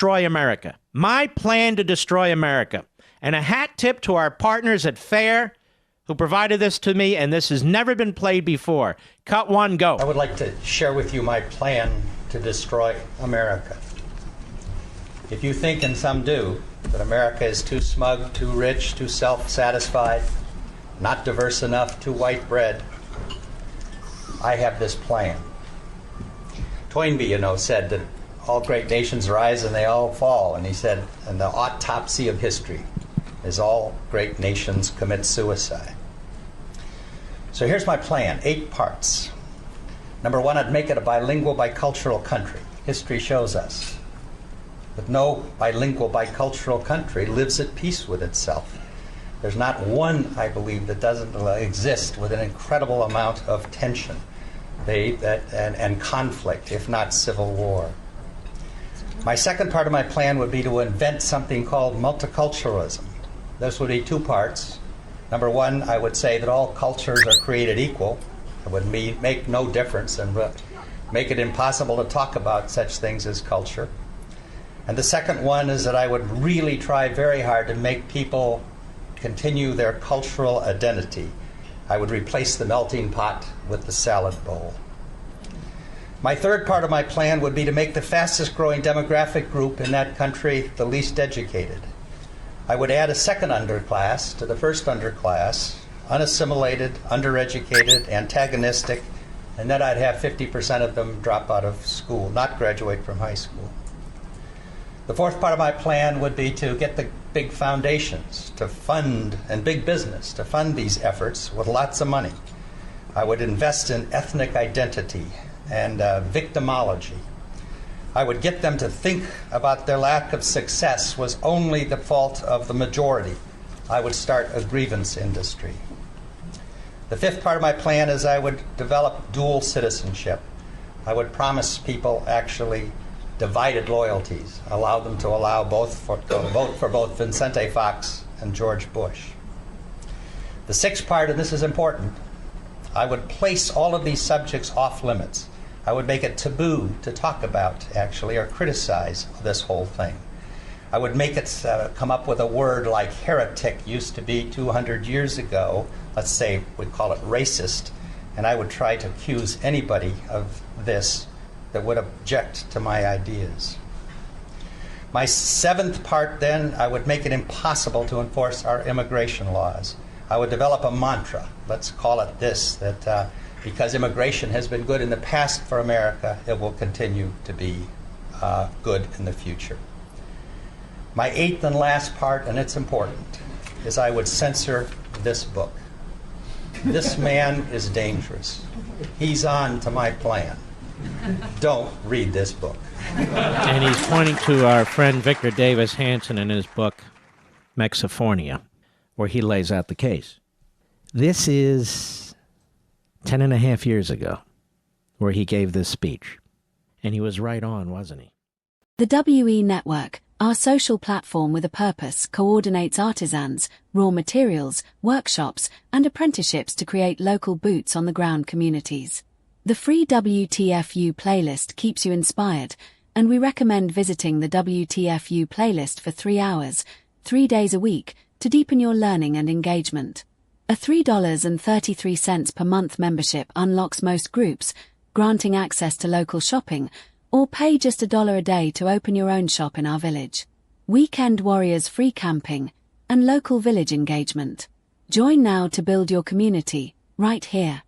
destroy America. My plan to destroy America. And a hat tip to our partners at FAIR who provided this to me, and this has never been played before. Cut one, go. I would like to share with you my plan to destroy America. If you think, and some do, that America is too smug, too rich, too self-satisfied, not diverse enough, too white bread, I have this plan. Toynbee, said that all great nations rise and they all fall. And he said, and the autopsy of history is all great nations commit suicide. So here's my plan, 8 parts. Number 1, I'd make it a bilingual, bicultural country. History shows us that no bilingual, bicultural country lives at peace with itself. There's not one, I believe, that doesn't exist with an incredible amount of tension and conflict, if not civil war. My second part of my plan would be to invent something called multiculturalism. This would be 2 parts. Number 1, I would say that all cultures are created equal. It would make no difference and make it impossible to talk about such things as culture. And the second one is that I would really try very hard to make people continue their cultural identity. I would replace the melting pot with the salad bowl. My third part of my plan would be to make the fastest growing demographic group in that country the least educated. I would add a second underclass to the first underclass, unassimilated, undereducated, antagonistic, and then I'd have 50% of them drop out of school, not graduate from high school. The fourth part of my plan would be to get the big foundations to fund, and big business to fund these efforts with lots of money. I would invest in ethnic identity and victimology. I would get them to think about their lack of success was only the fault of the majority. I would start a grievance industry. The fifth part of my plan is I would develop dual citizenship. I would promise people actually divided loyalties, allow them to vote for both Vicente Fox and George Bush. The sixth part, and this is important, I would place all of these subjects off limits. I would make it taboo to talk about, actually, or criticize this whole thing. I would make it come up with a word like heretic used to be 200 years ago. Let's say we'd call it racist. And I would try to accuse anybody of this that would object to my ideas. My seventh part, then, I would make it impossible to enforce our immigration laws. I would develop a mantra, let's call it this, that because immigration has been good in the past for America, it will continue to be good in the future. My eighth and last part, and it's important, is I would censor this book. This man is dangerous. He's on to my plan. Don't read this book. And he's pointing to our friend Victor Davis Hanson in his book, Mexifornia, where he lays out the case. This is 10.5 years ago, where he gave this speech. And he was right on, wasn't he? The WE Network, our social platform with a purpose, coordinates artisans, raw materials, workshops, and apprenticeships to create local boots-on-the-ground communities. The free WTFU playlist keeps you inspired, and we recommend visiting the WTFU playlist for 3 hours, 3 days a week, to deepen your learning and engagement. A $3.33 per month membership unlocks most groups, granting access to local shopping, or pay just $1 a day to open your own shop in our village. Weekend Warriors free camping, and local village engagement. Join now to build your community, right here.